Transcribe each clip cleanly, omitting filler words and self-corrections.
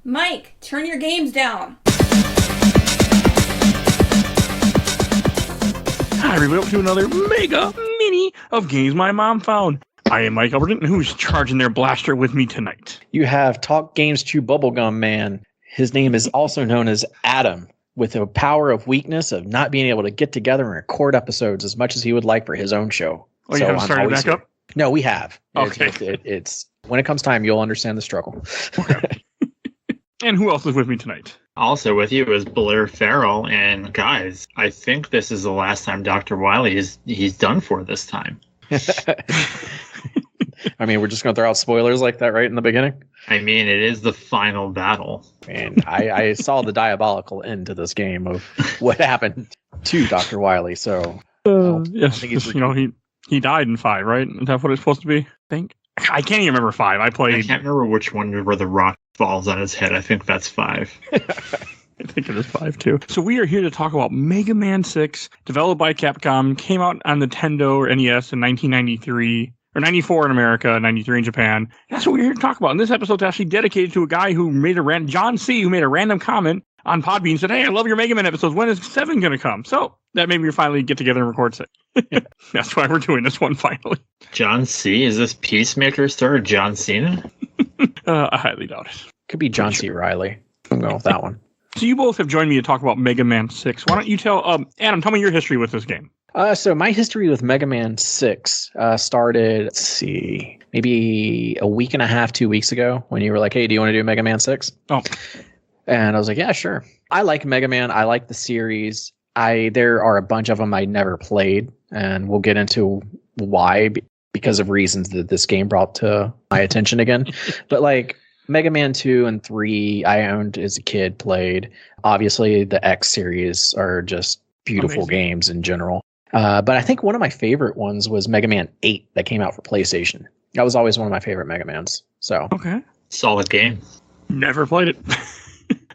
Mike, turn your games down. Hi, everybody, welcome to another mega mini of games my mom found. I am Mike Albertin, and who's charging their blaster with me tonight? You have Talk Games Chew Bubblegum Man. His name is also known as Adam, with a power of weakness of not being able to get together and record episodes as much as he would like for his own show. Oh, you haven't started back up? No, we have. Okay. It's when it comes time, you'll understand the struggle. Okay. And who else is with me tonight? Also with you is Blair, Farrell, and guys, I think this is the last time Dr. Wiley he's done for this time. I mean, we're just going to throw out spoilers like that right in the beginning? I mean, it is the final battle. And I saw the diabolical end to this game of what happened to Dr. Wiley, so... Yes, he died in 5, right? Is that what it's supposed to be? I think. I can't even remember 5. I can't remember which one where the rock falls on his head. I think that's 5. I think it is 5 too. So we are here to talk about Mega Man 6, developed by Capcom, came out on Nintendo or NES in 1993, or 94 in America, 93 in Japan. That's what we're here to talk about. And this episode is actually dedicated to a guy who made John C., who made a random comment on Podbean and said, "Hey, I love your Mega Man episodes. When is 7 going to come?" So that made me finally get together and record 6. That's why we're doing this one finally. John C., is this Peacemaker star or John Cena? I highly doubt it. Could be John C. Riley. I'm going with that one. So you both have joined me to talk about Mega Man 6. Why don't you tell, Adam, tell me your history with this game. So my history with Mega Man 6 started, let's see, maybe a week and a half, 2 weeks ago when you were like, "Hey, do you want to do Mega Man 6? Oh. And I was like, yeah, sure. I like Mega Man. I like the series. There are a bunch of them I never played, and we'll get into why because of reasons that this game brought to my attention again. But like Mega Man 2 and 3, I owned as a kid, played. Obviously, the X series are just beautiful games in general. But I think one of my favorite ones was Mega Man 8 that came out for PlayStation. That was always one of my favorite Mega Mans. So okay, solid game. Never played it.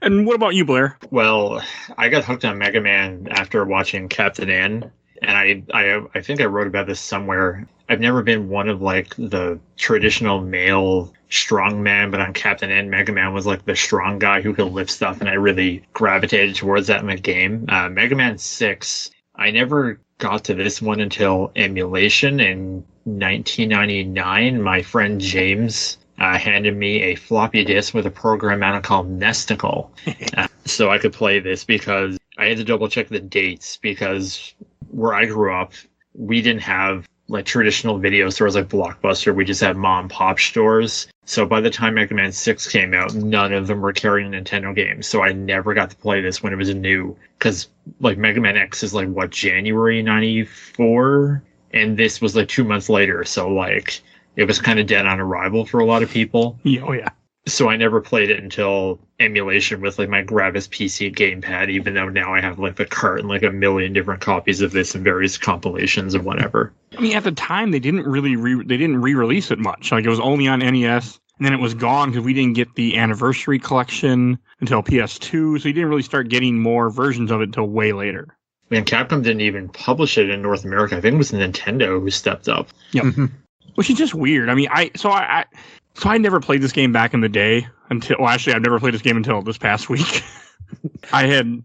And what about you, Blair? Well, I got hooked on Mega Man after watching Captain N, and I think I wrote about this somewhere. I've never been one of like the traditional male strong man, but on Captain N, Mega Man was like the strong guy who could lift stuff, and I really gravitated towards that in the game. Mega Man 6, I never got to this one until emulation in 1999. My friend James handed me a floppy disk with a program on it called Nesticle. So I could play this because I had to double check the dates because where I grew up, we didn't have like traditional video stores like Blockbuster. We just had mom and pop stores. So by the time Mega Man 6 came out, none of them were carrying Nintendo games. So I never got to play this when it was new because like Mega Man X is like what, January 94? And this was like 2 months later. So like it was kind of dead on arrival for a lot of people. Oh, yeah. So I never played it until emulation with like my Gravis PC gamepad, even though now I have like the cart and like a million different copies of this and various compilations and whatever. I mean, at the time, they didn't re-release it much. Like it was only on NES, and then it was gone because we didn't get the anniversary collection until PS2, so you didn't really start getting more versions of it until way later. I mean, Capcom didn't even publish it in North America. I think it was Nintendo who stepped up. Yep. Mm-hmm. Which is just weird. I mean, I never played this game back in the day I've never played this game until this past week. I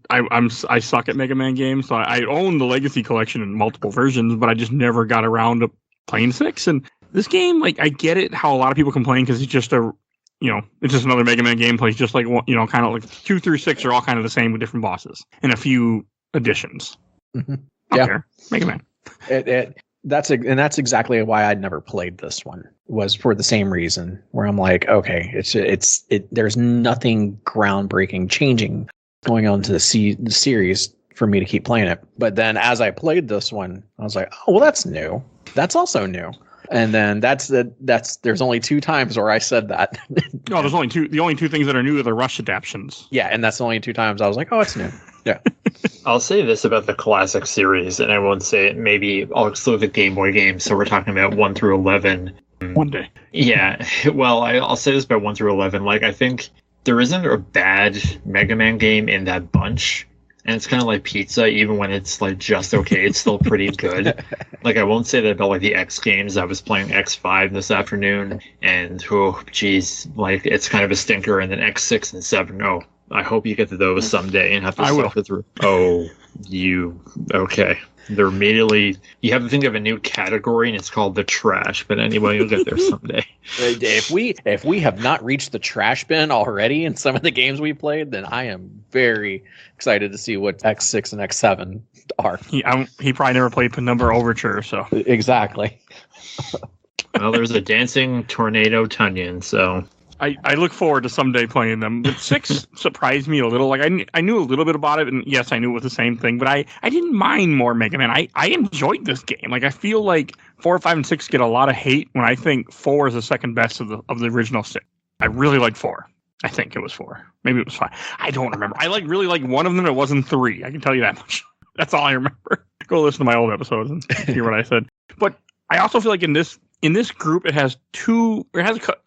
suck at Mega Man games, so I own the Legacy Collection in multiple versions, but I just never got around to playing 6. And this game, like, I get it how a lot of people complain because it's just it's just another Mega Man game. Plays just like kind of like 2 through 6 are all kind of the same with different bosses and a few additions. Mm-hmm. Yeah, Mega Man. That's exactly why I'd never played this one, was for the same reason, where I'm like, okay, there's nothing groundbreaking changing going on to the series for me to keep playing it. But then as I played this one, I was like, oh, well, that's new. That's also new. And then there's only 2 times where I said that. No, there's only 2. The only 2 things that are new are the Rush adaptions. Yeah, and that's the only 2 times I was like, oh, it's new. Yeah. I'll say this about the classic series, and I won't say it. Maybe I'll exclude the Game Boy games, so we're talking about 1 through 11. One day. Yeah, well, I'll say this about 1 through 11. Like, I think there isn't a bad Mega Man game in that bunch. And it's kind of like pizza, even when it's like just okay, it's still pretty good. Like I won't say that about like the X games. I was playing X5 this afternoon, and oh geez, like it's kind of a stinker. And then X6 and 7, oh, I hope you get to those someday and have to suffer through. Oh, okay. They're immediately, you have to think of a new category, and it's called the trash. But anyway, you'll get there someday. If we have not reached the trash bin already in some of the games we played, then I am very excited to see what X6 and X7 are. He probably never played Penumbra Overture, so exactly. Well, there's a dancing tornado Tunyon, so. I look forward to someday playing them. But 6 surprised me a little. Like I knew a little bit about it, and yes, I knew it was the same thing. But I didn't mind more Mega Man. I enjoyed this game. Like I feel like 4, 5, and 6 get a lot of hate when I think 4 is the second best of the original 6. I really like 4. I think it was 4. Maybe it was 5. I don't remember. I really like one of them. It wasn't 3. I can tell you that much. That's all I remember. Go listen to my old episodes and hear what I said. But I also feel like in this group,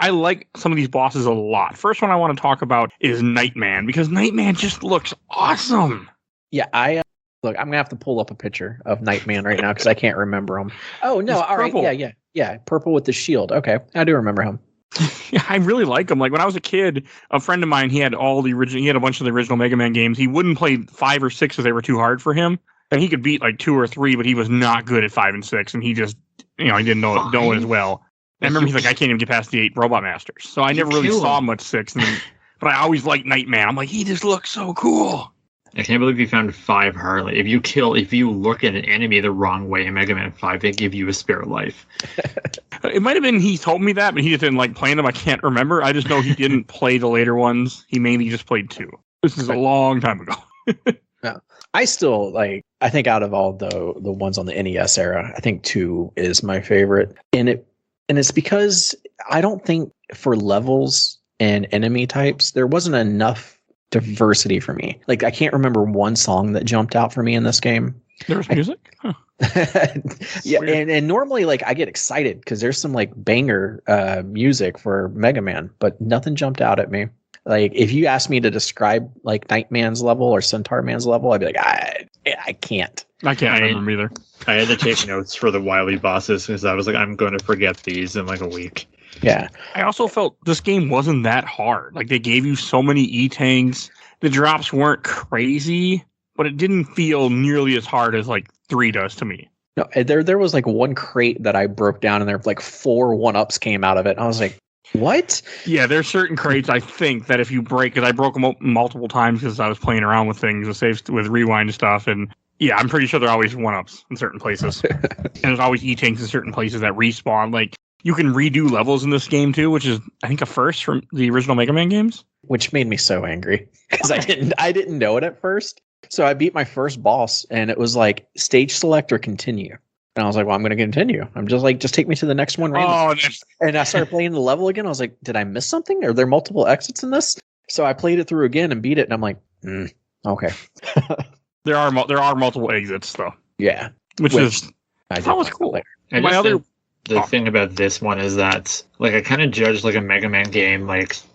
I like some of these bosses a lot. First one I want to talk about is Nightman, because Nightman just looks awesome. Yeah, look, I'm going to have to pull up a picture of Nightman right now because I can't remember him. Oh, no, He's all purple. right, yeah, purple with the shield. Okay, I do remember him. Yeah, I really like him. Like when I was a kid, a friend of mine, he had a bunch of the original Mega Man games. He wouldn't play 5 or 6 because they were too hard for him. And he could beat like 2 or 3, but he was not good at 5 and 6, and he just, he didn't know it as well. I remember he's like, I can't even get past the 8 Robot Masters. So I never really saw much 6. But I always liked Nightman. I'm like, he just looks so cool. I can't believe you found 5 Harley. If you look at an enemy the wrong way in Mega Man 5, they give you a spare life. It might have been he told me that, but he just didn't like playing them. I can't remember. I just know he didn't play the later ones. He mainly just played 2. This is a long time ago. Yeah. I still I think out of all the ones on the NES era, I think 2 is my favorite. And it's because I don't think for levels and enemy types, there wasn't enough diversity for me. Like I can't remember one song that jumped out for me in this game. There was music? Huh. Yeah, and normally I get excited because there's some banger music for Mega Man, but nothing jumped out at me. Like if you ask me to describe Nightman's level or Centaur Man's level, I'd be like, I can't. I can't remember either. I had to take notes for the Wily bosses because I was like, I'm going to forget these in a week. Yeah. I also felt this game wasn't that hard. Like they gave you so many E-tanks. The drops weren't crazy, but it didn't feel nearly as hard as 3 does to me. No, there was one crate that I broke down and there 4 1-ups came out of it. And I was like, what? Yeah, there's certain crates I think that if you break, because I broke them multiple times because I was playing around with things with rewind stuff, and yeah, I'm pretty sure there are always 1-ups in certain places. And there's always E-tanks in certain places that respawn. You can redo levels in this game too, which is I think a first from the original Mega Man games. Which made me so angry because I didn't know it at first. So I beat my first boss and it was stage select or continue. And I was like, well, I'm going to continue. I'm just take me to the next one. And I started playing the level again. I was like, did I miss something? Are there multiple exits in this? So I played it through again and beat it. And I'm like, okay. There are multiple exits though. Yeah. Which is was cool. The thing about this one is that I kind of judge a Mega Man game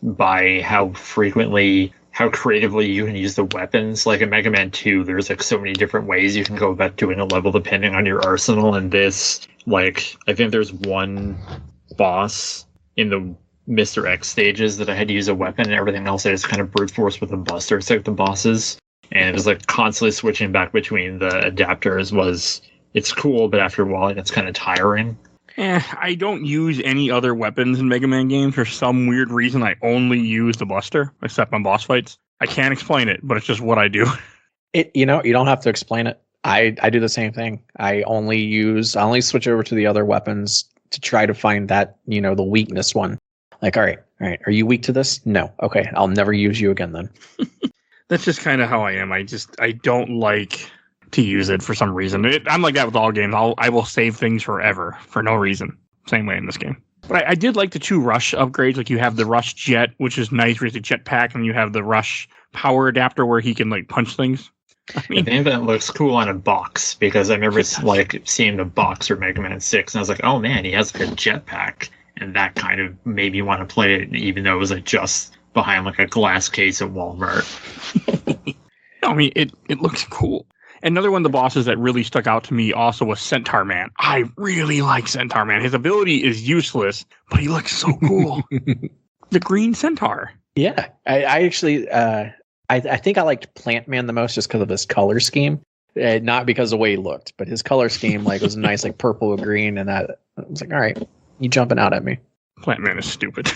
by how creatively you can use the weapons. Like in Mega Man 2, there's so many different ways you can go about doing a level depending on your arsenal. And this, I think there's one boss in the Mr. X stages that I had to use a weapon, and everything else I just kind of brute force with a buster. It's the bosses. And it was constantly switching back between the adapters it's cool, but after a while it's kind of tiring. I don't use any other weapons in Mega Man games for some weird reason. I only use the Buster, except on boss fights. I can't explain it, but it's just what I do. You don't have to explain it. I do the same thing. I only switch over to the other weapons to try to find that, the weakness one. All right. Are you weak to this? No. Okay. I'll never use you again then. That's just kind of how I am. I don't like to use it for some reason. I'm like that with all games. I will save things forever for no reason. Same way in this game. But I did like the 2 Rush upgrades. You have the Rush Jet, which is nice, where it's a jetpack, and you have the Rush Power Adapter where he can punch things. I think that looks cool on a box because I remember seeing the box for Mega Man 6, and I was like, oh man, he has a jetpack, and that kind of made me want to play it, even though it was just behind a glass case at Walmart. I mean, it looks cool. Another one of the bosses that really stuck out to me also was Centaur Man. I really like Centaur Man. His ability is useless, but he looks so cool. The green centaur. Yeah, I actually, I think I liked Plant Man the most just because of his color scheme. Not because of the way he looked, but his color scheme was nice, like purple or green, and that I was like, all right, you jumping out at me. Plant Man is stupid.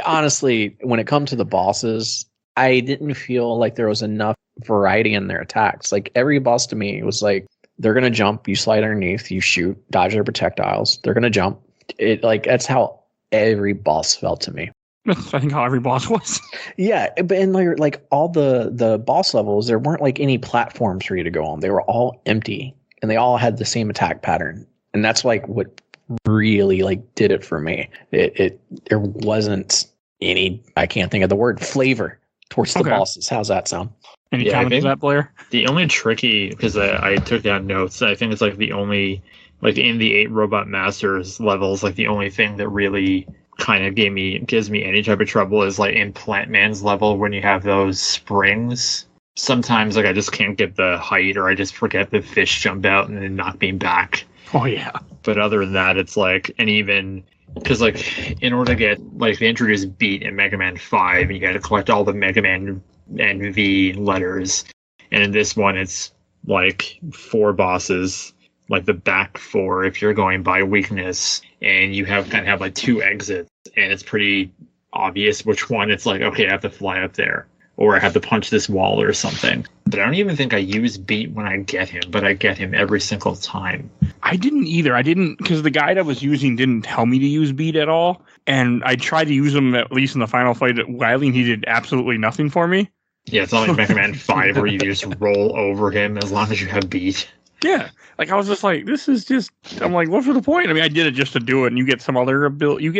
Honestly, when it comes to the bosses, I didn't feel like there was enough variety in their attacks. Like every boss to me was like, they're gonna jump, you slide underneath, you shoot, dodge their projectiles. They're gonna jump. That's how every boss felt to me. That's, I think, how every boss was. Yeah, but in like all the boss levels, there weren't like any platforms for you to go on. They were all empty, and they all had the same attack pattern. And that's like what really like did it for me. There wasn't any, I can't think of the word, flavor towards the bosses. How's that sound? Any comments to that, Blair? The only tricky, because I took down notes, I think it's like the only, like in the 8 Robot Masters levels, like the only thing that really kind of gives me any type of trouble is like in Plant Man's level when you have those springs. Sometimes like I just can't get the height, or I just forget the fish jump out and then knock me back. Oh yeah. But other than that, it's like, and even because like in order to get, like they introduced Beat in Mega Man 5, and you got to collect all the Mega Man and V letters, and in this one it's like 4 bosses, like the back 4 if you're going by weakness, and you have like 2 exits, and it's pretty obvious which one it's like, okay, I have to fly up there, or I have to punch this wall or something. But I don't even think I use Beat when I get him, but I get him every single time. I didn't either. I didn't, because the guide I was using didn't tell me to use Beat at all, and I tried to use him at least in the final fight at Wily, and he did absolutely nothing for me. Yeah, it's not like Mega Man 5 where you just roll over him as long as you have Beat. Yeah, like I was just like, this is just, I'm like, what's the point? I mean, I did it just to do it, and you get some other ability. And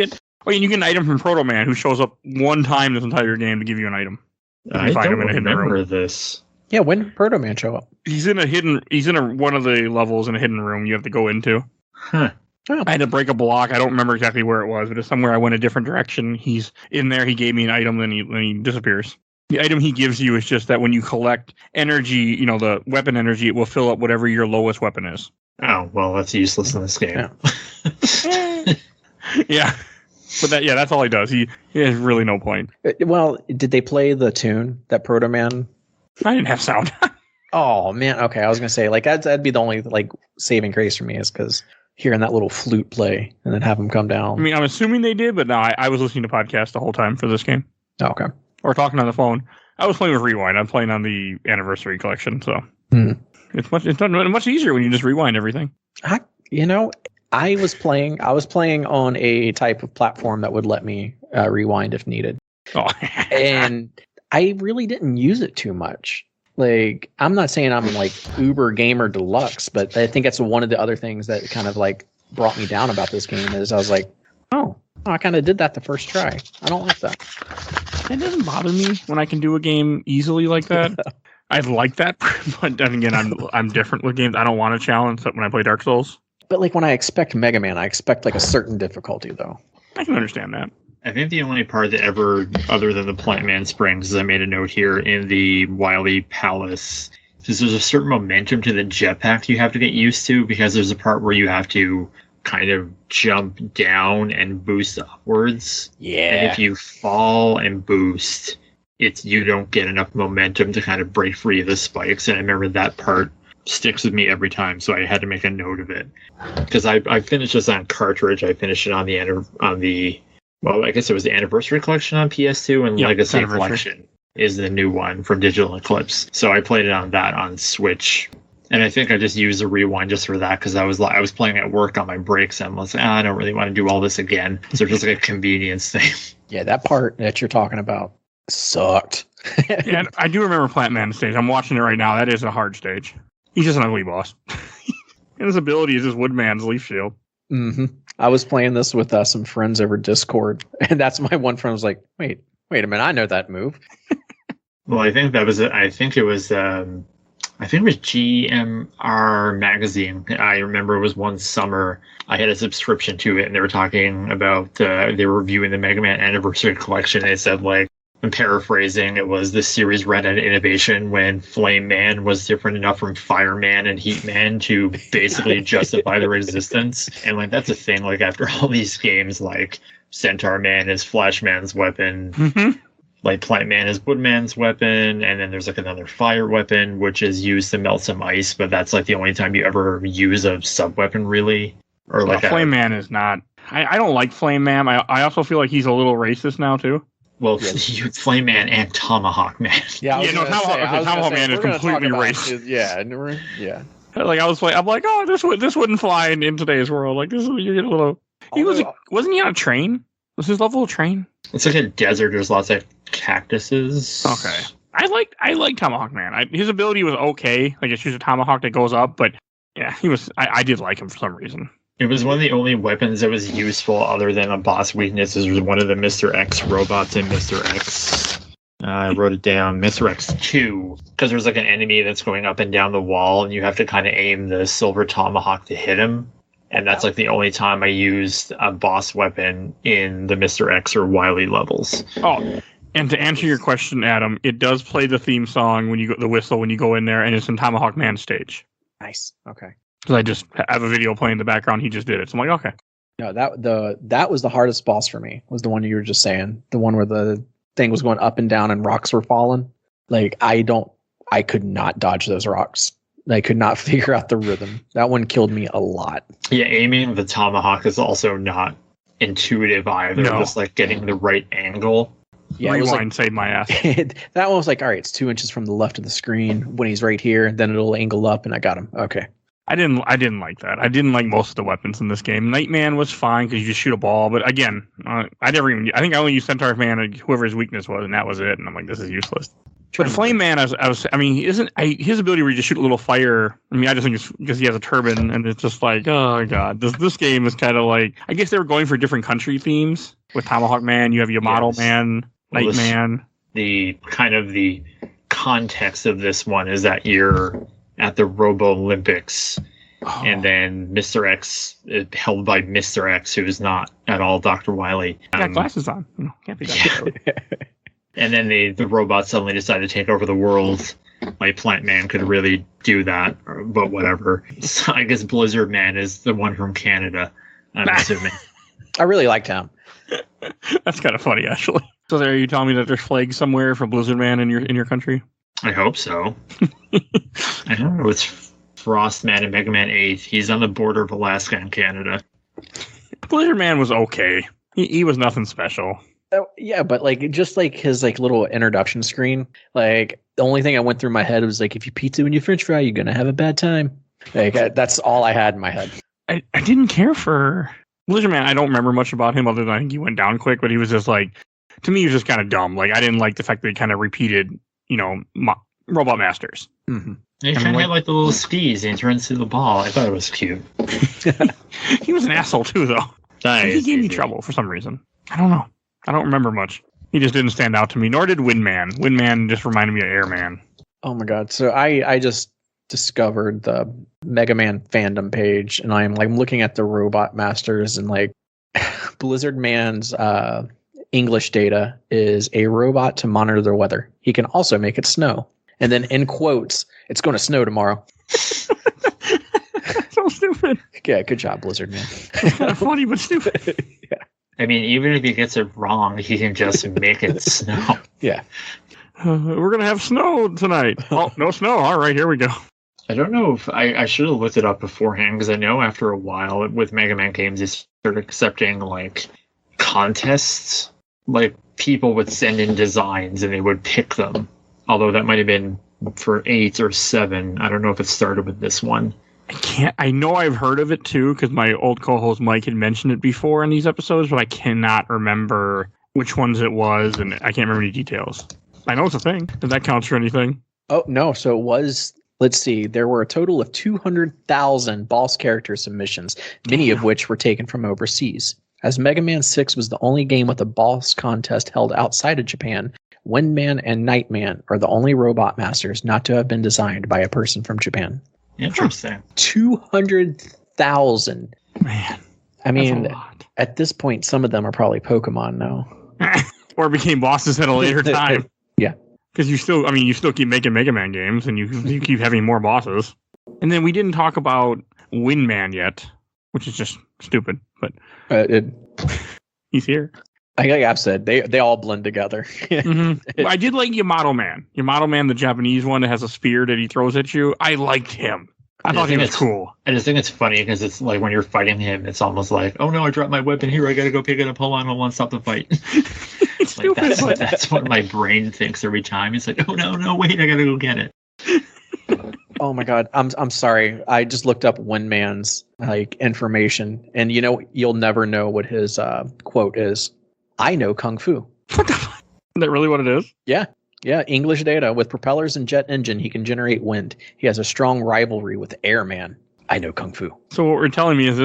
you get an item from Proto Man who shows up one time this entire game to give you an item. I don't remember this. Yeah, when did Proto Man show up? He's in one of the levels in a hidden room you have to go into. Huh. Oh. I had to break a block. I don't remember exactly where it was, but it's somewhere I went a different direction. He's in there. He gave me an item, then he disappears. The item he gives you is just that when you collect energy, the weapon energy, it will fill up whatever your lowest weapon is. Oh, well, that's useless in this game. Yeah. Yeah. But that's all he does. He has really no point. Well, did they play the tune that Proto Man? I didn't have sound. Oh man, okay. I was gonna say like that'd be the only like saving grace for me is because hearing that little flute play and then have him come down. I mean, I'm assuming they did, but no, I was listening to podcasts the whole time for this game. Oh, okay. Or talking on the phone. I was playing with Rewind. I'm playing on the Anniversary Collection, so it's much easier when you just rewind everything. I was playing on a type of platform that would let me rewind if needed. Oh. And I really didn't use it too much. Like, I'm not saying I'm like uber gamer deluxe, but I think that's one of the other things that kind of like brought me down about this game is I was like, oh, I kind of did that the first try. I don't like that. It doesn't bother me when I can do a game easily like that. I like that, but then again, I'm different with games. I don't want a challenge when I play Dark Souls. But like when I expect Mega Man, I expect like a certain difficulty though. I can understand that. I think the only part that ever, other than the Plant Man Springs, is I made a note here in the Wily Palace, because there's a certain momentum to the jetpack you have to get used to, because there's a part where you have to kind of jump down and boost upwards. Yeah. And if you fall and boost, you don't get enough momentum to kind of break free of the spikes. And I remember that part sticks with me every time, so I had to make a note of it. Because I finished this on cartridge. I finished it on the well, I guess it was the Anniversary Collection on PS2, and Legacy Collection is the new one from Digital Eclipse. So I played it on that on Switch. And I think I just used the rewind just for that, because I was playing at work on my breaks, and I was like, I don't really want to do all this again. So just like a convenience thing. Yeah, that part that you're talking about sucked. Yeah, I do remember Plant Man stage. I'm watching it right now. That is a hard stage. He's just an ugly boss. And his ability is just Woodman's Leaf Shield. Mm-hmm. I was playing this with some friends over Discord, and that's my one friend was like, wait a minute, I know that move. Well, I think it was GMR magazine. I remember it was one summer I had a subscription to it, and they were talking about they were reviewing the Mega Man Anniversary Collection. And they said like I'm paraphrasing, it was this series ran out of innovation when Flame Man was different enough from Fire Man and Heat Man to basically justify the resistance. And like that's a thing, like after all these games, like Centaur Man is Flash Man's weapon, like Plant Man is Wood Man's weapon, and then there's like another fire weapon which is used to melt some ice, but that's like the only time you ever use a sub weapon really. Or like Flame Man is not. I don't like Flame Man. I also feel like he's a little racist now too. Well, Flame Man and Tomahawk Man. Yeah, Tomahawk Man is completely racist. Yeah. Like I'm like, oh, this wouldn't fly in today's world. Like this is you get a little. Wasn't he on a train? Was his level a train? It's like a desert. There's lots of cactuses. Okay. I like Tomahawk Man. His ability was okay. Like it shoots a tomahawk that goes up, but yeah, he was. I did like him for some reason. It was one of the only weapons that was useful other than a boss weakness. It was one of the Mr. X robots in Mr. X. I wrote it down, Mr. X 2, because there's like an enemy that's going up and down the wall, and you have to kind of aim the silver tomahawk to hit him. And that's like the only time I used a boss weapon in the Mr. X or Wily levels. Oh, and to answer your question, Adam, it does play the theme song when you go the whistle when you go in there, and it's in Tomahawk Man stage. Nice. Okay. Because I just have a video playing in the background. He just did it. So I'm like, okay. No, that was the hardest boss for me. Was the one you were just saying, the one where the thing was going up and down and rocks were falling. Like I could not dodge those rocks. I could not figure out the rhythm. That one killed me a lot. Yeah, aiming the tomahawk is also not intuitive either. No. Just like getting the right angle. Yeah, Rewind saved my ass. That one was like, all right, it's 2 inches from the left of the screen. When he's right here, then it'll angle up, and I got him. Okay. I didn't like that. I didn't like most of the weapons in this game. Nightman was fine because you just shoot a ball, but again, I think I only used Centaur Man or whoever his weakness was, and that was it. And I'm like, this is useless. But Flame Man, his ability where you just shoot a little fire. I mean, I just think it's because he has a turban, and it's just like, oh god, this game is kind of like. I guess they were going for different country themes with Tomahawk Man. You have Yamato Man, Nightman. The context of this one is that you're at the Robo Olympics, and then Mr. X is held by Mr. X, who is not at all Dr. Wily. Got glasses on. Can't be that. And then the robots suddenly decide to take over the world. Like Plant Man could really do that, but whatever. So I guess Blizzard Man is the one from Canada, I'm assuming. I really liked him. That's kind of funny, actually. So there, you telling me that there's flags somewhere for Blizzard Man in your country? I hope so. I don't know. It's Frost Man and Mega Man 8. He's on the border of Alaska and Canada. Blizzard Man was okay. He was nothing special. Yeah, but like just like his like little introduction screen, like the only thing I went through my head was like, if you pizza and you French fry, you're gonna have a bad time. Like that's all I had in my head. I didn't care for Blizzard Man. I don't remember much about him other than I think he went down quick, but he was just like, to me, he was just kind of dumb. Like I didn't like the fact that he kind of repeated, Robot Masters. Mm-hmm. He kind of had like the little skis and he turns through the ball. I thought it was cute. He was an asshole too, though. He gave me trouble for some reason. I don't know. I don't remember much. He just didn't stand out to me, nor did Windman. Windman just reminded me of Airman. Oh my god. So I just discovered the Mega Man fandom page, and I'm looking at the Robot Masters, and like Blizzard Man's English data is a robot to monitor the weather. He can also make it snow. And then in quotes, it's going to snow tomorrow. So stupid. Yeah, good job, Blizzard Man. Kind of funny, but stupid. Yeah. I mean, even if he gets it wrong, he can just make it snow. Yeah. We're going to have snow tonight. Oh, no snow. All right, here we go. I don't know if I should have looked it up beforehand, because I know after a while with Mega Man games, they started accepting like contests. Like people would send in designs and they would pick them. Although that might have been for 8 or 7. I don't know if it started with this one. I know I've heard of it too, because my old co-host Mike had mentioned it before in these episodes, but I cannot remember which ones it was, and I can't remember any details. I know it's a thing. If that counts for anything. Oh, no. So it was, let's see, there were a total of 200,000 boss character submissions, many of which were taken from overseas. As Mega Man 6 was the only game with a boss contest held outside of Japan, Windman and Nightman are the only robot masters not to have been designed by a person from Japan. Interesting. 200,000. Man. I mean, at this point, some of them are probably Pokemon now. or became bosses at a later time. Yeah. Because you still keep making Mega Man games, and you keep having more bosses. And then we didn't talk about Windman yet, which is just stupid, but he's here. Like I've said, they all blend together. Well, I did like Yamato Man. Yamato Man, the Japanese one that has a spear that he throws at you. I liked him. I thought he was cool. I just think it's funny because it's like when you're fighting him, it's almost like, oh no, I dropped my weapon here. I gotta go pick it up. Hold on, stop the fight. It's like stupid. that's what my brain thinks every time. It's like, oh no, wait, I gotta go get it. Oh my god, I'm sorry. I just looked up Windman's like information, and you'll never know what his quote is. I know Kung Fu. What the fuck? Is that really what it is? Yeah. English data. With propellers and jet engine, he can generate wind. He has a strong rivalry with Airman. I know Kung Fu. So what we're telling me is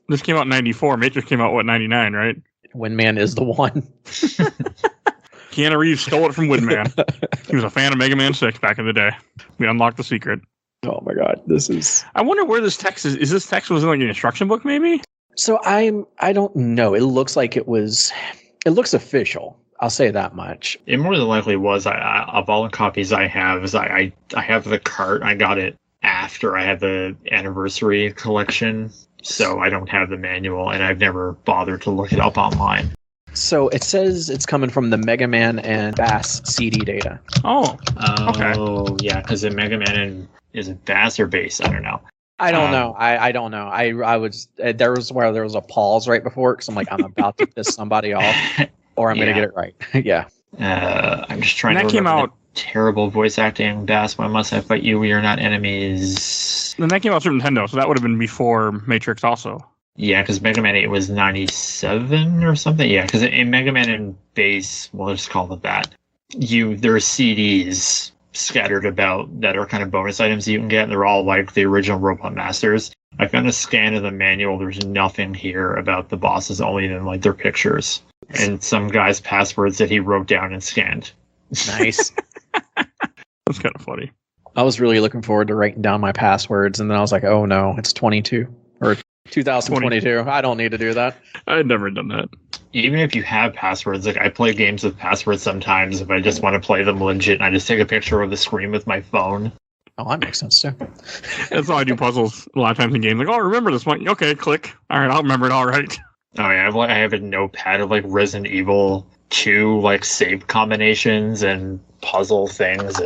this came out in 94. Matrix came out, 99, right? Windman is the one. Keanu Reeves stole it from Windman. He was a fan of Mega Man 6 back in the day. We unlocked the secret. Oh my god, this is... I wonder where this text is. Is this text was in like an instruction book, maybe? So I don't know. It looks like it was... It looks official. I'll say that much. It more than likely was. Of all the copies I have, I have the cart. I got it after I had the anniversary collection, so I don't have the manual, and I've never bothered to look it up online. So it says it's coming from the Mega Man and Bass CD data. Oh, okay. Oh, yeah, because the Mega Man and is it Bass or Bass? I don't know. I don't know. I don't know. I was there was a pause right before it because I'm like, I'm about to piss somebody off, or I'm gonna get it right. Yeah. I'm just trying and to that remember came out. Terrible voice acting. Bass, why must I fight you? We are not enemies. And that came out Super Nintendo, so that would have been before Matrix, also. Yeah, because Mega Man 8 was 97 or something. Yeah, because in Mega Man and Bass, we'll just call it that. There are CDs scattered about that are kind of bonus items you can get, and they're all like the original Robot Masters. I found a scan of the manual. There's nothing here about the bosses, only in like their pictures and some guy's passwords that he wrote down and scanned. Nice. That's kind of funny. I was really looking forward to writing down my passwords, and then I was like, oh no, it's 22 or 2022. I don't need to do that. I had never done that. Even if you have passwords, like I play games with passwords sometimes if I just want to play them legit, and I just take a picture of the screen with my phone. Oh, that makes sense too. That's how I do puzzles a lot of times in games. Like, oh, remember this one. Okay, click. All right, I'll remember it. All right. Oh yeah, I have a notepad of like Resident Evil 2 like save combinations and puzzle things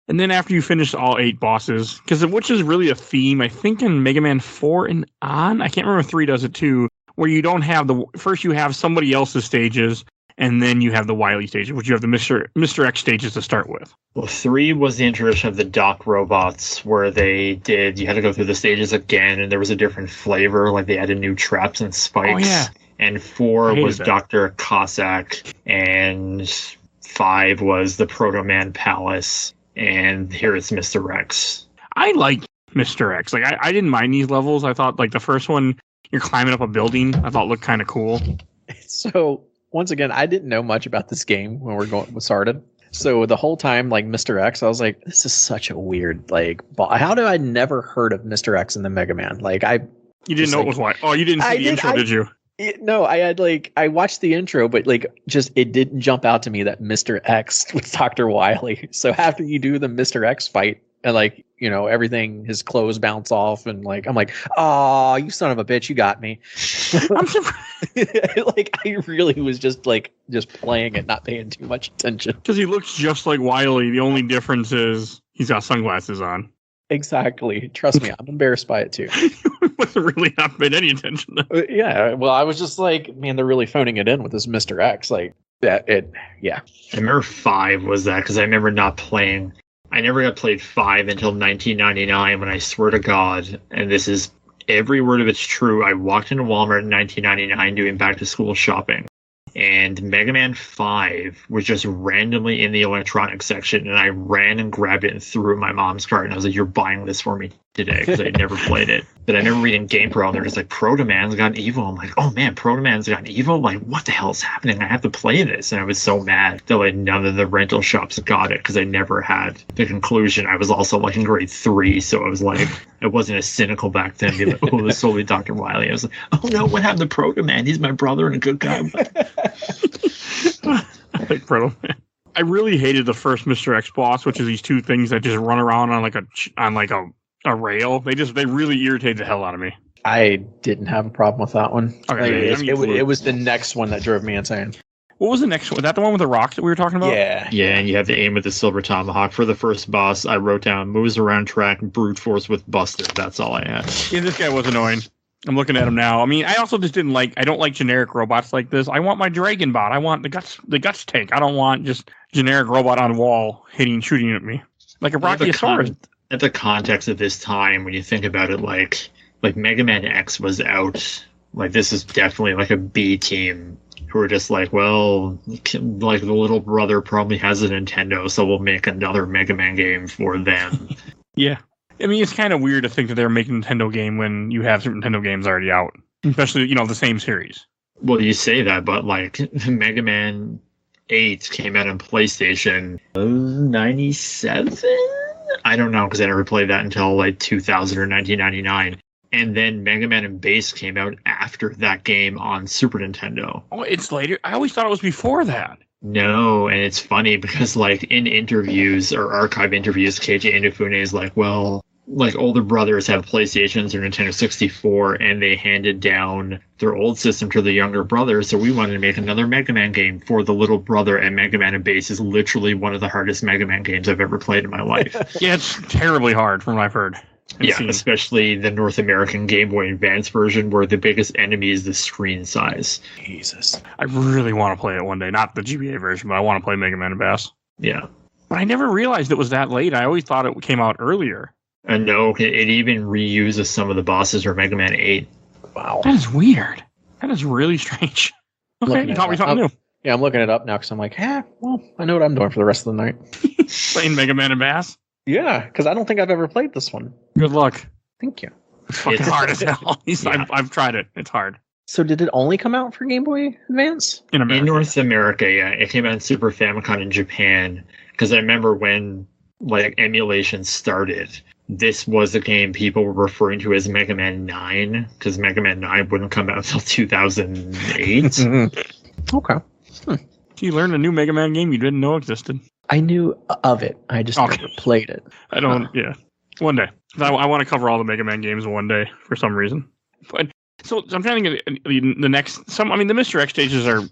And then after you finish all 8 bosses, which is really a theme, I think in Mega Man 4 and on, I can't remember if 3 does it too, where you don't have first you have somebody else's stages, and then you have the Wily stages, which you have the Mr. X stages to start with. Well, 3 was the introduction of the Doc robots, where you had to go through the stages again, and there was a different flavor, like they added new traps and spikes. Oh, yeah. And 4 was that. Dr. Cossack, and 5 was the Proto Man Palace, and here it's Mr. X. I like Mr. X. Like I didn't mind these levels. I thought like the first one, you're climbing up a building, I thought looked kind of cool. So once again, I didn't know much about this game when we started. So the whole time, like Mr. X, I was like, this is such a weird how do I never heard of Mr. X in the Mega Man? You didn't know it was why? Oh, you didn't see the intro, did you? No, I had I watched the intro, but it didn't jump out to me that Mr. X was Dr. Wily. So after you do the Mr. X fight and everything, his clothes bounce off and I'm like, oh, you son of a bitch, you got me. I'm surprised. I really was just playing it, not paying too much attention. Because he looks just like Wily. The only difference is he's got sunglasses on. Exactly. Trust me, I'm embarrassed by it too. Wasn't really not paying any attention to. Yeah. Well, I was just like, man, they're really phoning it in with this Mr. X. Yeah. I remember 5 was that because I remember not playing. I never got played 5 until 1999 when I swear to God, and this is every word of it's true. I walked into Walmart in 1999 doing back to school shopping. And Mega Man 5 was just randomly in the electronics section, and I ran and grabbed it and threw it in my mom's cart, and I was like, you're buying this for me today, because I'd never played it. But I remember reading GamePro, and they're just like, Proto Man's got an Evo. I'm like, oh man, Proto Man's got an Evo? Like, what the hell is happening? I have to play this. And I was so mad that none of the rental shops got it, because I never had the conclusion. I was also in grade 3, so I was like, it wasn't as cynical back then. Be like, oh, it's solely Dr. Wily. I was like, oh no, what happened to Proto Man? He's my brother and a good guy. I like Proto Man. I really hated the first Mr. X boss, which is these two things that just run around on a rail. They really irritated the hell out of me. I didn't have a problem with that one. Okay, It was the next one that drove me insane. What was the next one? Was that the one with the rocks that we were talking about? Yeah. Yeah, and you have to aim with the silver tomahawk. For the first boss, I wrote down moves around track, brute force with Buster. That's all I had. Yeah, this guy was annoying. I'm looking at him now. I mean, I also just I don't like generic robots like this. I want my Dragon Bot. I want the guts tank. I don't want just generic robot on wall shooting at me. Like a Brachiosaurus. At the context of this time, when you think about it, like Mega Man X was out. Like, this is definitely like a B team who are just like, well, like the little brother probably has a Nintendo, so we'll make another Mega Man game for them. Yeah. I mean, it's kind of weird to think that they're making a Nintendo game when you have Super Nintendo games already out. Especially, the same series. Well, you say that, but like Mega Man 8 came out on PlayStation 97? I don't know, because I never played that until like 2000 or 1999. And then Mega Man and Bass came out after that game on Super Nintendo. Oh, it's later? I always thought it was before that. No, and it's funny because like in interviews or archive interviews, KJ Inafune is like, well, like older brothers have PlayStations or Nintendo 64 and they handed down their old system to the younger brother, so we wanted to make another Mega Man game for the little brother, and Mega Man and Bass is literally one of the hardest Mega Man games I've ever played in my life. Yeah, it's terribly hard from what I've heard. Yeah, especially the North American Game Boy Advance version where the biggest enemy is the screen size. Jesus. I really want to play it one day. Not the GBA version, but I want to play Mega Man and Bass. Yeah. But I never realized it was that late. I always thought it came out earlier. And no, it even reuses some of the bosses from Mega Man 8. Wow. That is weird. That is really strange. Okay, you taught me something new. Yeah, I'm looking it up now because I'm like, well, I know what I'm doing for the rest of the night. Playing Mega Man and Bass? Yeah, because I don't think I've ever played this one. Good luck. Thank you. It's fucking hard as hell. Yeah. I've tried it. It's hard. So did it only come out for Game Boy Advance? In America. In North America, yeah. It came out in Super Famicom in Japan. Because I remember when like emulation started, this was a game people were referring to as Mega Man 9, because Mega Man 9 wouldn't come out until 2008. Okay. You learned a new Mega Man game you didn't know existed. I knew of it. I just never played it. I don't, yeah. One day. I want to cover all the Mega Man games one day for some reason. But so I'm trying to get the next. The Mr. X stages are,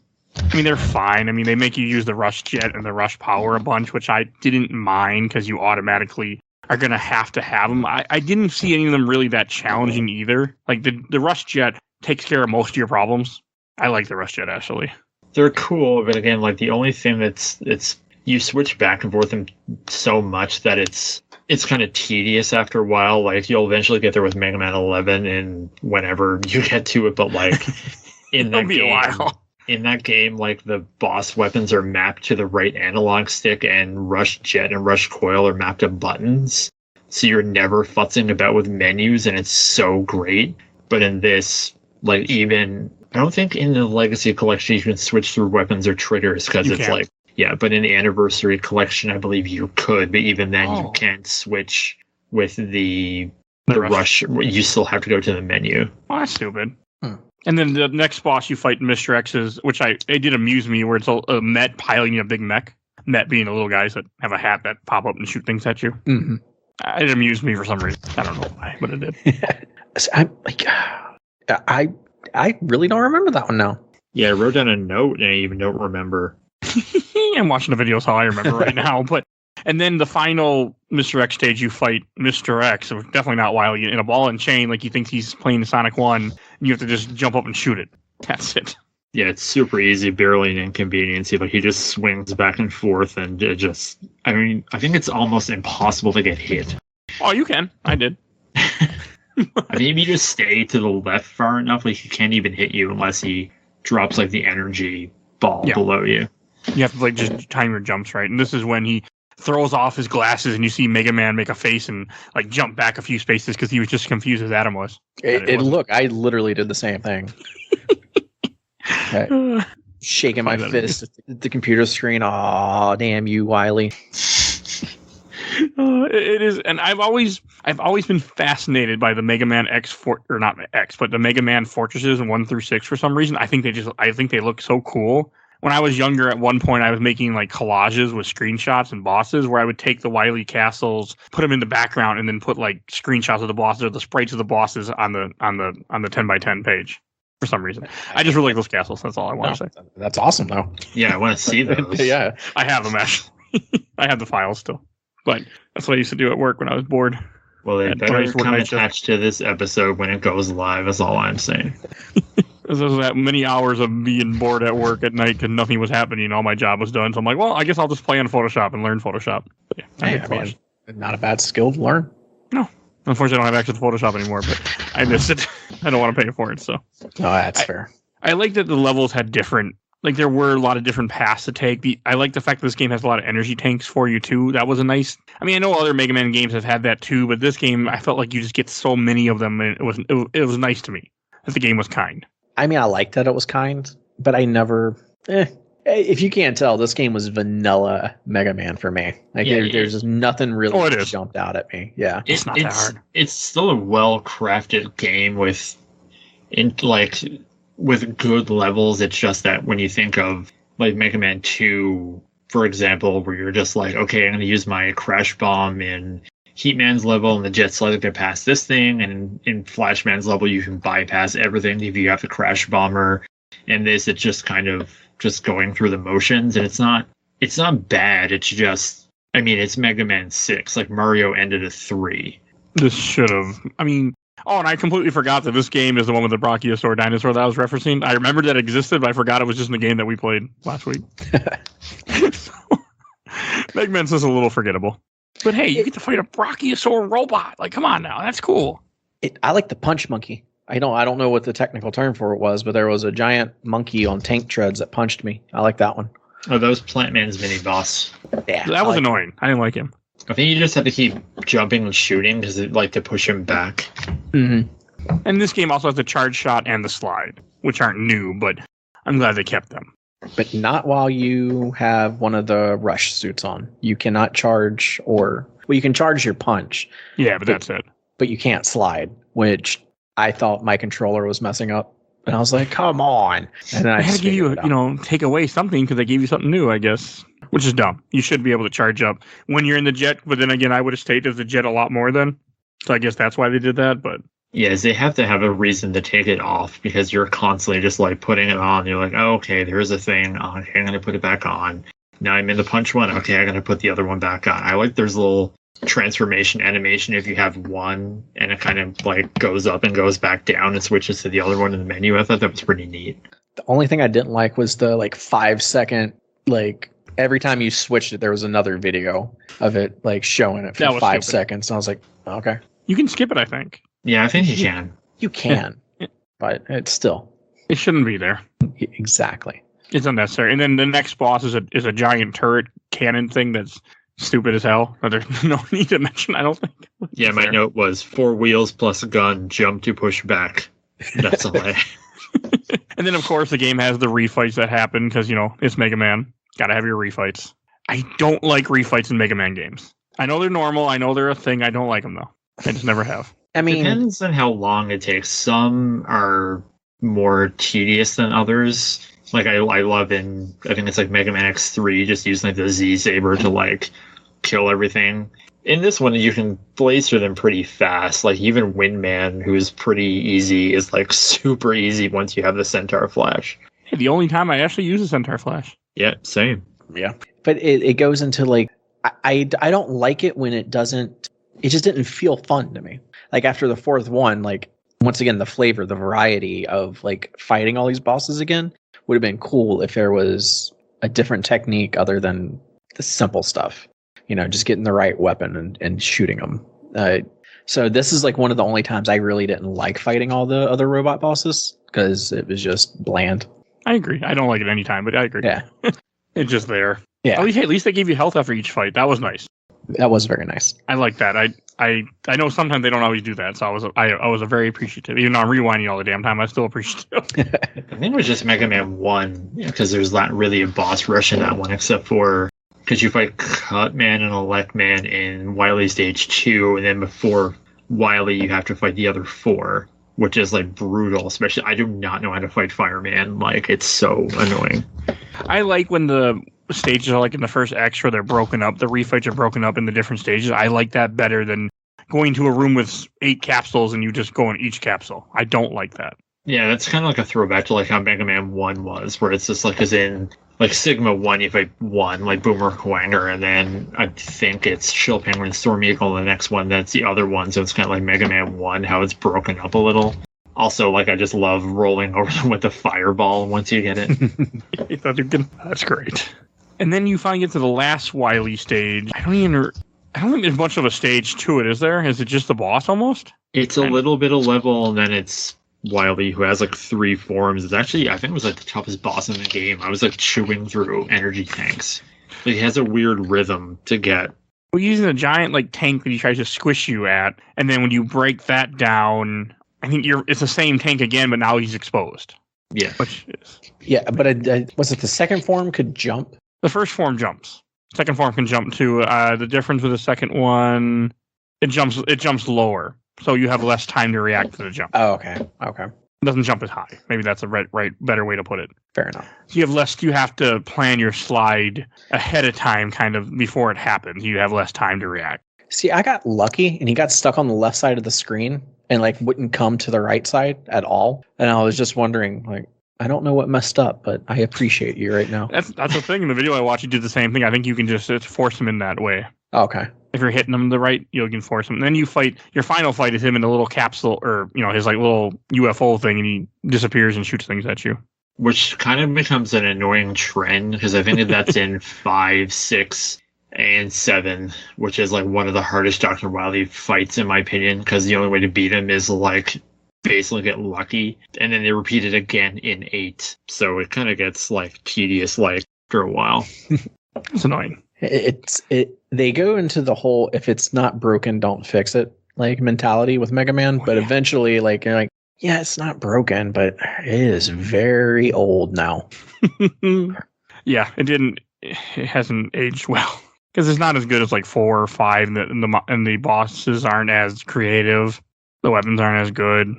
they're fine. They make you use the Rush Jet and the Rush Power a bunch, which I didn't mind because you automatically are going to have them. I didn't see any of them really that challenging either. Like the Rush Jet takes care of most of your problems. I like the Rush Jet, actually. They're cool, but again, like the only thing it's you switch back and forth them so much that it's kind of tedious after a while. Like you'll eventually get there with Mega Man 11 and whenever you get to it, but like in that game, a while. In that game, like the boss weapons are mapped to the right analog stick, and Rush Jet and Rush Coil are mapped to buttons. So you're never futzing about with menus, and it's so great. But in this, like I don't think in the Legacy Collection you can switch through weapons or triggers because it's like, yeah, but in the Anniversary Collection, I believe you could, but even then you can't switch with the rush. You still have to go to the menu. Oh, that's stupid. And then the next boss you fight in Mr. X is, which it did amuse me, where it's a Met piloting a big mech. Met being the little guys that have a hat that pop up and shoot things at you. Mm-hmm. It amused me for some reason. I don't know why, but it did. I'm like, I really don't remember that one now. Yeah, I wrote down a note and I even don't remember. I'm watching the videos how I remember right now. And then the final Mr. X stage, you fight Mr. X. So definitely not Wily. In a ball and chain, like he thinks he's playing Sonic 1. And you have to just jump up and shoot it. That's it. Yeah, it's super easy, barely an inconvenience. But he just swings back and forth and I think it's almost impossible to get hit. Oh, you can. I did. I think if you just stay to the left far enough, like he can't even hit you unless he drops like the energy ball below you. You have to like just time your jumps right. And this is when he throws off his glasses and you see Mega Man make a face and like jump back a few spaces because he was just confused as Adam was. Look, I literally did the same thing. Okay. Shaking my fist at the computer screen. Aw, damn you, Wily. It is, and I've always been fascinated by the Mega Man the Mega Man Fortresses 1 through 6 for some reason. I think they look so cool when I was younger, at one point I was making like collages with screenshots and bosses where I would take the Wily castles, put them in the background, and then put like screenshots of the bosses or the sprites of the bosses on the 10x10 page for some reason. I just really like those castles. That's all I want to say. That's awesome, though. Yeah, I want to see those. Yeah. I have them actually. I have the files still, but that's what I used to do at work when I was bored. Well, they And better Bryce come Wooden attached to this episode when it goes live. That's all I'm saying. There's that many hours of being bored at work at night because nothing was happening. All my job was done. So I'm like, well, I guess I'll just play on Photoshop and learn Photoshop. But yeah, Hey, I mean, not a bad skill to learn. no. Unfortunately, I don't have access to Photoshop anymore, but I miss it. I don't want to pay for it. So No, that's fair. I like that the levels had different, like there were a lot of different paths to take. I like the fact that this game has a lot of energy tanks for you too. That was a nice. I mean, I know other Mega Man games have had that too, but this game I felt like you just get so many of them, and it was nice to me that the game was kind. I mean, I liked that it was kind, but I never. If you can't tell, this game was vanilla Mega Man for me. Like there's just nothing really jumped out at me. Yeah, it's not that hard. It's still a well-crafted game with good levels. It's just that when you think of like Mega Man 2, for example, where you're just like, okay, I'm going to use my Crash Bomb in Heatman's level and the Jet Slugger to pass this thing, and in Flashman's level you can bypass everything if you have the Crash Bomber. And this, it's just kind of just going through the motions, and it's not bad. It's just, I mean, it's Mega Man 6. Like Mario ended at 3. This should have. I mean, oh, and I completely forgot that this game is the one with the Brachiosaur dinosaur that I was referencing. I remembered that it existed, but I forgot it was just in the game that we played last week. So, Mega Man's just a little forgettable. But hey, you get to fight a Brachiosaur robot. Like, come on now, that's cool. I like the Punch Monkey. I don't know what the technical term for it was, but there was a giant monkey on tank treads that punched me. I like that one. Oh, that was Plant Man's mini boss. Yeah, that was annoying. I didn't like him. I think you just have to keep jumping and shooting because it like to push him back. Mm-hmm. And this game also has the charge shot and the slide, which aren't new, but I'm glad they kept them. But not while you have one of the rush suits on. You cannot charge you can charge your punch. Yeah, but that's it. But you can't slide, which I thought my controller was messing up. And I was like, come on. And then I had to give you, take away something because they gave you something new, I guess, which is dumb. You should be able to charge up when you're in the jet. But then again, I would have stayed as the jet a lot more then. So I guess that's why they did that. But yes, they have to have a reason to take it off because you're constantly just like putting it on. You're like, oh, okay, there's a thing. Okay, I'm going to put it back on. Now I'm in the punch one. Okay, I'm going to put the other one back on. I like there's a little transformation animation if you have one and it kind of like goes up and goes back down and switches to the other one in the menu. I thought that was pretty neat. The only thing I didn't like was the 5-second, every time you switched it, there was another video of it showing it for 5 seconds. And I was like, okay. You can skip it, I think. Yeah, I think you can. You can, but it's still. It shouldn't be there. Exactly. It's unnecessary. And then the next boss is a giant turret cannon thing that's stupid as hell. But there's no need to mention, I don't think. Yeah, my note was 4 wheels plus a gun, jump to push back. That's all I... And then, of course, the game has the refights that happen because, it's Mega Man. Gotta have your refights. I don't like refights in Mega Man games. I know they're normal. I know they're a thing. I don't like them, though. I just never have. I mean, depends on how long it takes. Some are more tedious than others. Like I love I think it's like Mega Man X3, just using the Z Saber to kill everything. In this one, you can blaze through them pretty fast. Like even Windman, who's pretty easy, is super easy once you have the Centaur Flash. Hey, the only time I actually use a Centaur Flash. Yeah, same. Yeah, but it goes into I don't like it when it doesn't. It just didn't feel fun to me. After the fourth one, once again, the flavor, the variety of fighting all these bosses again would have been cool if there was a different technique other than the simple stuff. Just getting the right weapon and shooting them. So this is one of the only times I really didn't like fighting all the other robot bosses because it was just bland. I agree. I don't like it any time, but I agree. Yeah. It's just there. Yeah. At least they gave you health after each fight. That was nice. That was very nice. I like that. I know sometimes they don't always do that, so I was very appreciative. Even though I'm rewinding all the damn time, I still appreciative. I think it was just Mega Man 1 because there's not really a boss rush in that one except for because you fight Cutman and Electman in Wily Stage 2, and then before Wily you have to fight the other 4, which is brutal. Especially I do not know how to fight Fireman. It's so annoying. I like when the stages are like in the first X where they're broken up. The refights are broken up in the different stages. I like that better than going to a room with 8 capsules and you just go in each capsule. I don't like that. Yeah, that's kind of like a throwback to like how Mega Man 1 was, where it's just like, as in, like Sigma 1, you fight 1, like Boomer Kwanger, and then I think it's Shield Penguin and Storm Eagle, the next one, that's the other one, so it's kind of like Mega Man 1, how it's broken up a little. Also, like, I just love rolling over them with a fireball once you get it. That's great. And then you finally get to the last Wily stage. I don't think there's much of a stage to it, is there? Is it just the boss almost? It's a little bit of level, and then it's Wily, who has like 3 forms. It's actually, I think it was like the toughest boss in the game. I was like chewing through energy tanks. Like, he has a weird rhythm to get. We're using a giant like tank that he tries to squish you at, and then when you break that down, I think it's the same tank again, but now he's exposed. Yeah. Which is... Yeah, but was it the second form could jump? The first form jumps. Second form can jump too. The difference with the second one, it jumps lower. So you have less time to react to the jump. Oh, okay. Okay. It doesn't jump as high. Maybe that's a better way to put it. Fair enough. So you have to plan your slide ahead of time, kind of before it happens. You have less time to react. See, I got lucky and he got stuck on the left side of the screen and like wouldn't come to the right side at all. And I was just wondering, like, I don't know what messed up, but I appreciate you right now. That's the thing. In the video I watched, you did the same thing. I think you can just force him in that way. Okay. If you're hitting him the right, you can force him. And then you fight. Your final fight is him in a little capsule, or his like little UFO thing, and he disappears and shoots things at you. Which kind of becomes an annoying trend, because I think that's in 5, 6, and 7, which is like one of the hardest Dr. Wily fights in my opinion, because the only way to beat him is like basically get lucky, and then they repeat it again in 8. So it kind of gets like tedious like after a while. It's annoying. They go into the whole if it's not broken, don't fix it like mentality with Mega Man, but eventually like you're like, yeah, it's not broken, but it is very old now. Yeah, it hasn't aged well. Because it's not as good as like 4 or 5, and the bosses aren't as creative. The weapons aren't as good.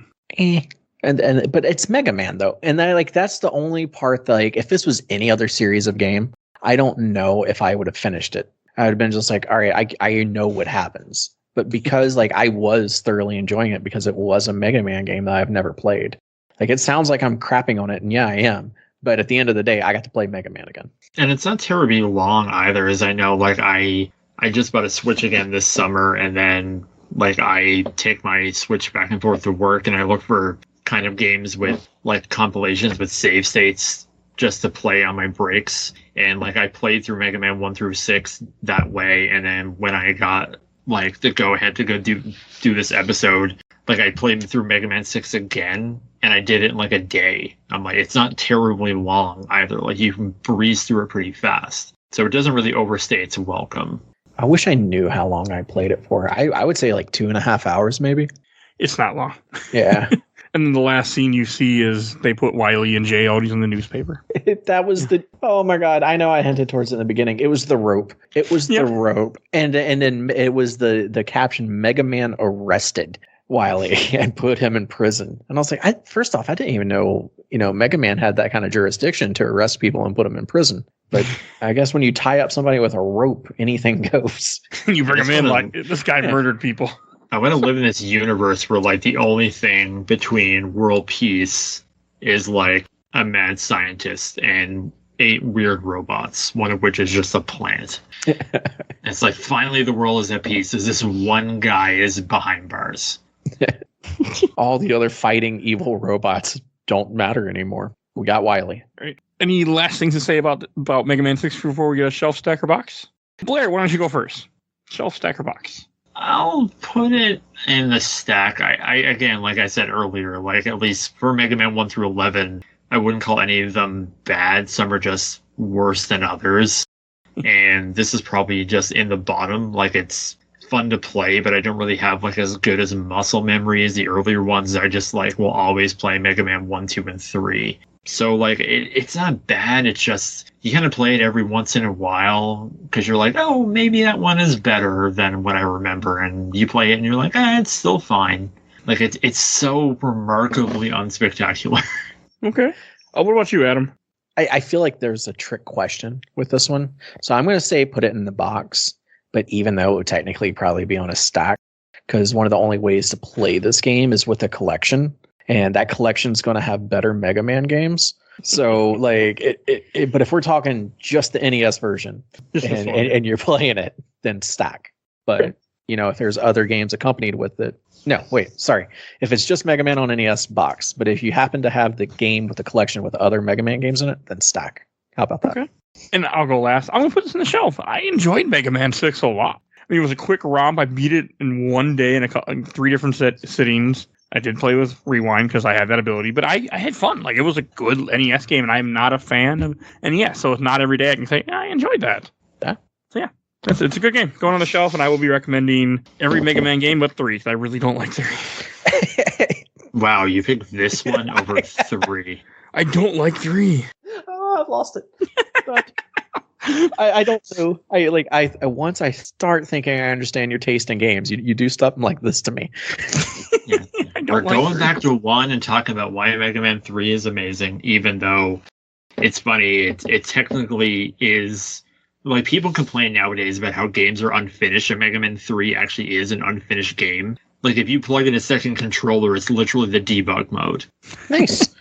But it's Mega Man though, and that's the only part that, like, if this was any other series of game, I don't know if I would have finished it. I would have been just like, all right, I know what happens. But because like I was thoroughly enjoying it because it was a Mega Man game that I've never played. Like, it sounds like I'm crapping on it, and yeah, I am. But at the end of the day, I got to play Mega Man again. And it's not terribly long either, as I know, like I just bought a Switch again this summer, and then like I take my Switch back and forth to work, and I look for kind of games with like compilations with save states just to play on my breaks. And like I played through Mega Man 1 through 6 that way, and then when I got like the go ahead to go do this episode, like I played through Mega Man 6 again, and I did it in like a day. I'm like, it's not terribly long either. Like, you can breeze through it pretty fast. So it doesn't really overstay its welcome. I wish I knew how long I played it for. I would say like 2.5 hours maybe. It's not long. Yeah. And then the last scene you see is they put Wily in jail. He's in the newspaper. That was oh my God. I know I hinted towards it in the beginning. It was the rope. It was the rope. And then it was the caption, Mega Man arrested Wily and put him in prison. And I was like, first off, I didn't even know, Mega Man had that kind of jurisdiction to arrest people and put them in prison. But I guess when you tie up somebody with a rope, anything goes. You bring him in like, this guy murdered people. I want to live in this universe where like the only thing between world peace is like a mad scientist and 8 weird robots, one of which is just a plant. It's like, finally the world is at peace as this one guy is behind bars. All the other fighting evil robots don't matter anymore. We got Wily. Right. Any last things to say about Mega Man 6 before we get a shelf stacker box? Blair, why don't you go first? Shelf stacker box. I'll put it in the stack. I again, like I said earlier, like at least for Mega Man 1 through 11, I wouldn't call any of them bad. Some are just worse than others. And this is probably just in the bottom. Like, it's fun to play, but I don't really have like as good as muscle memory as the earlier ones. I just like will always play Mega Man 1, 2, and 3. So like it's not bad. It's just you kind of play it every once in a while because you're like, oh, maybe that one is better than what I remember, and you play it and you're like, it's still fine. Like it's so remarkably unspectacular. Okay. Oh, what about you, Adam? I feel like there's a trick question with this one. So I'm going to say put it in the box, but even though it would technically probably be on a stack, because one of the only ways to play this game is with a collection, and that collection is going to have better Mega Man games. So like but if we're talking just the NES version and you're playing it, then stack. But if there's other games accompanied with it, no, wait, sorry. If it's just Mega Man on NES, box. But if you happen to have the game with the collection with other Mega Man games in it, then stack. How about that? Okay. And I'll go last. I'm going to put this on the shelf. I enjoyed Mega Man 6 a lot. I mean, it was a quick romp. I beat it in one day in 3 different sittings. I did play with Rewind because I had that ability, but I had fun. Like, it was a good NES game, and I'm not a fan of NES, so it's not every day I can say, I enjoyed that. Yeah. So, yeah. It's a good game. Going on the shelf, and I will be recommending every Mega Man game but 3. I really don't like 3. Wow, you picked this one over 3. I don't like 3. Oh, I've lost it. I don't know. I once I start thinking I understand your taste in games, you do stuff like this to me. Yeah. We're going back to 1 and talking about why Mega Man 3 is amazing, even though it's funny. It technically is. Like, people complain nowadays about how games are unfinished, and Mega Man 3 actually is an unfinished game. Like, if you plug in a second controller, it's literally the debug mode. Nice.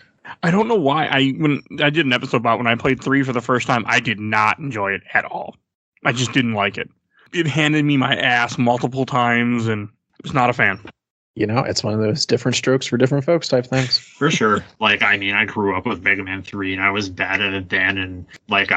I don't know why. When I did an episode about when I played 3 for the first time, I did not enjoy it at all. I just didn't like it. It handed me my ass multiple times, and I was not a fan. It's one of those different strokes for different folks type things. For sure. Like, I mean, I grew up with Mega Man 3, and I was bad at it then, and, like,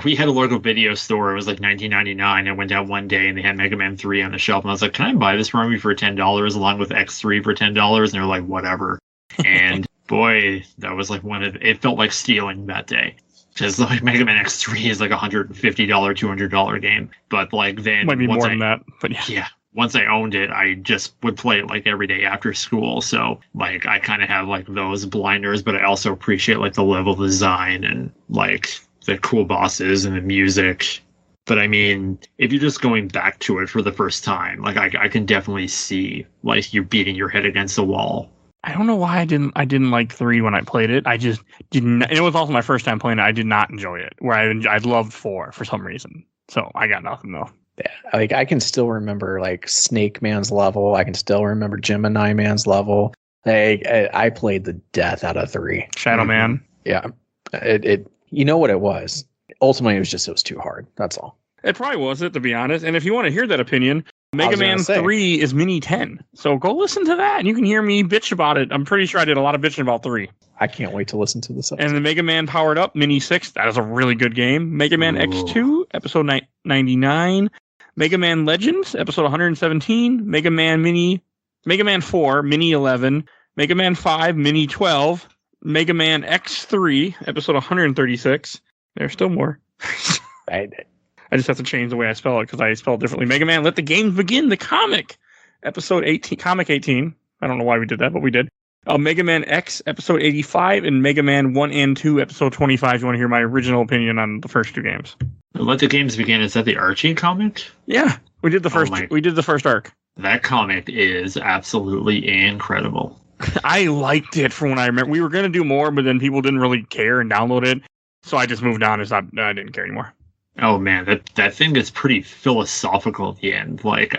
we had a local video store. It was like $19.99. I went down one day and they had Mega Man 3 on the shelf, and I was like, can I buy this from you for $10 along with X3 for $10? And they're like, whatever. And boy, that was like it felt like stealing that day. Because like Mega Man X3 is like $150, $200 game. But like then might be more than that, but yeah. Once I owned it, I just would play it like every day after school. So like I kind of have like those blinders, but I also appreciate like the level design and like the cool bosses and the music. But I mean, if you're just going back to it for the first time, like I can definitely see like you're beating your head against the wall. I don't know why I didn't like 3 when I played it. I just didn't. And it was also my first time playing it. I did not enjoy it. Where I loved 4 for some reason. So I got nothing though. Yeah, like I can still remember like Snake Man's level. I can still remember Gemini Man's level. Like I played the death out of 3. Shadow Man. Yeah, it. You know what it was? Ultimately, it was too hard. That's all. It probably wasn't, to be honest. And if you want to hear that opinion, Mega Man 3 is Mini 10. So go listen to that, and you can hear me bitch about it. I'm pretty sure I did a lot of bitching about 3. I can't wait to listen to this episode. And the Mega Man Powered Up Mini 6, that is a really good game. Mega Man X2, episode 99. Mega Man Legends, episode 117. Mega Man 4, Mini 11. Mega Man 5, Mini 12. Mega Man X3, episode 136. There's still more. I just have to change the way I spell it because I spell it differently. Mega Man Let the Games Begin, the comic, episode 18, comic 18. I don't know why we did that, but we did. Mega Man X, episode 85, and Mega Man 1 and 2, episode 25. If you want to hear my original opinion on the first 2 games. Let the Games Begin. Is that the Archie comic? Yeah, we did the first. We did the first arc. That comic is absolutely incredible. I liked it from when I remember. We were going to do more, but then people didn't really care and download it. So I just moved on and stopped. I didn't care anymore. Oh man, that thing gets pretty philosophical at the end. Like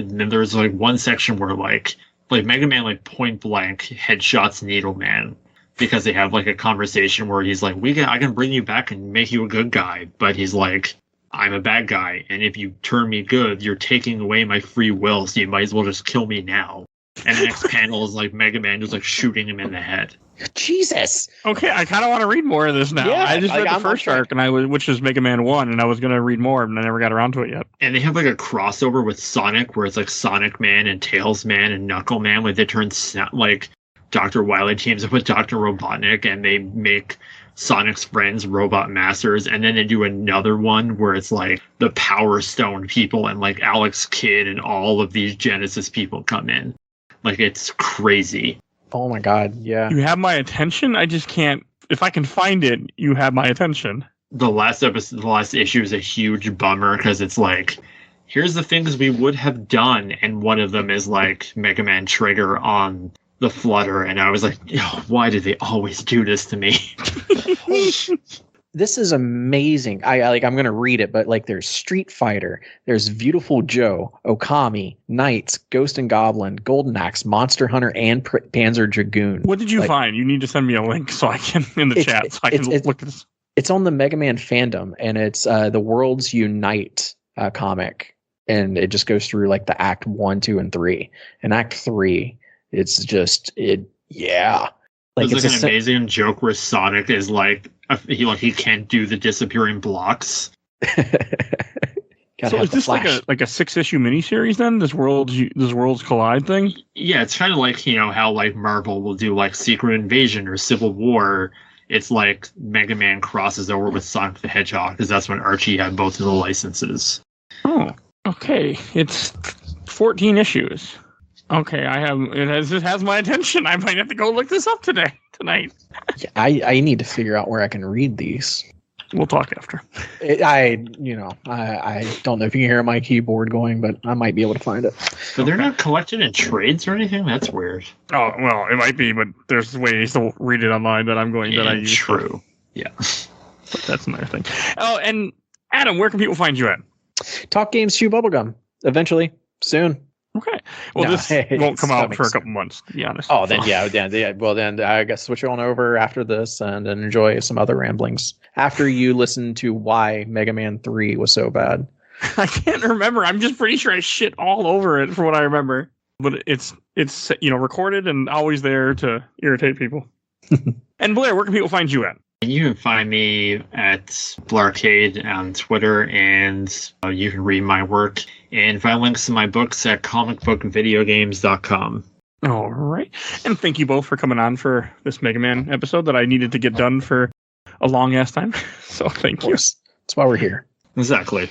there's like one section where like Mega Man like point blank headshots Needle Man because they have like a conversation where he's like, I can bring you back and make you a good guy, but he's like, I'm a bad guy, and if you turn me good, you're taking away my free will, so you might as well just kill me now. And the next panel is like Mega Man just like shooting him in the head. Jesus. Okay, I kind of want to read more of this now. Yeah, I just read the first arc, which is Mega Man 1, and I was going to read more, and I never got around to it yet. And they have like a crossover with Sonic, where it's like Sonic Man and Tails Man and Knuckle Man, where they turn like Dr. Wily teams up with Dr. Robotnik, and they make Sonic's friends Robot Masters, and then they do another one where it's like the Power Stone people and like Alex Kidd and all of these Genesis people come in. Like, it's crazy. Oh my god, yeah. You have my attention? I just can't. If I can find it, you have my attention. The last issue is a huge bummer because it's like, here's the things we would have done, and one of them is like Mega Man Trigger on the Flutter, and I was like, why do they always do this to me? This is amazing. I'm going to read it, but like there's Street Fighter, there's Beautiful Joe, Okami, Knights, Ghost and Goblin, Golden Axe, Monster Hunter, and Panzer Dragoon. What did you find? You need to send me a link so I can in the chat so I can look at this. It's on the Mega Man fandom, and it's the Worlds Unite comic, and it just goes through like the Act 1, 2, and 3. And Act 3, it's just yeah. Like it's like an amazing joke where Sonic is like he can't do the disappearing blocks. So is this like a 6-issue miniseries then? This Worlds Collide thing? Yeah, it's kind of like how like Marvel will do like Secret Invasion or Civil War. It's like Mega Man crosses over with Sonic the Hedgehog because that's when Archie had both of the licenses. Oh, okay. It's 14 issues. Okay, this has my attention. I might have to go look this up tonight. Yeah, I need to figure out where I can read these. We'll talk after. I don't know if you can hear my keyboard going, but I might be able to find it. But they're not collected in trades or anything? That's weird. Oh, well, it might be, but there's ways to read it online that I use. True. Yeah. But that's another thing. Oh, and Adam, where can people find you at? Talk Games Chew Bubblegum. Eventually. Soon. Okay. Well, this won't come out for a couple months, to be honest. Oh, then yeah. Well, then I guess switch on over after this and enjoy some other ramblings. After you listen to why Mega Man 3 was so bad. I can't remember. I'm just pretty sure I shit all over it from what I remember. But it's recorded and always there to irritate people. And Blair, where can people find you at? You can find me at Blaircade on Twitter, and you can read my work and find links to my books at comicbookvideogames.com. All right. And thank you both for coming on for this Mega Man episode that I needed to get done for a long-ass time. So thank you. That's why we're here. Exactly.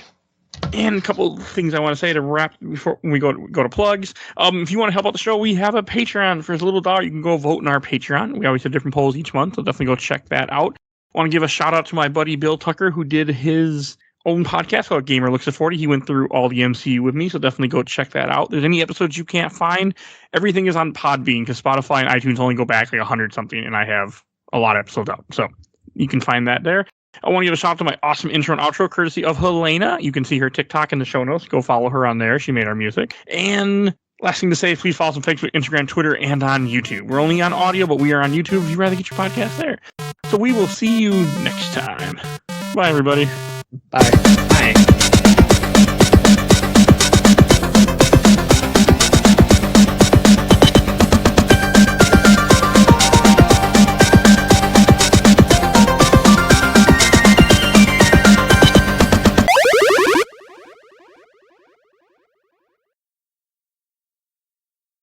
And a couple of things I want to say to wrap before we go to plugs. If you want to help out the show, we have a Patreon. For as little $1, you can go vote in our Patreon. We always have different polls each month, so definitely go check that out. I want to give a shout out to my buddy Bill Tucker, who did his own podcast called Gamer Looks at 40. He went through all the MCU with me, so definitely go check that out. If there's any episodes you can't find, everything is on Podbean, because Spotify and iTunes only go back like 100 something, and I have a lot of episodes out. So you can find that there. I want to give a shout out to my awesome intro and outro, courtesy of Helena. You can see her TikTok in the show notes. Go follow her on there. She made our music. And last thing to say, please follow us on Facebook, Instagram, Twitter, and on YouTube. We're only on audio, but we are on YouTube if you'd rather get your podcast there. So we will see you next time. Bye, everybody. Bye. Bye.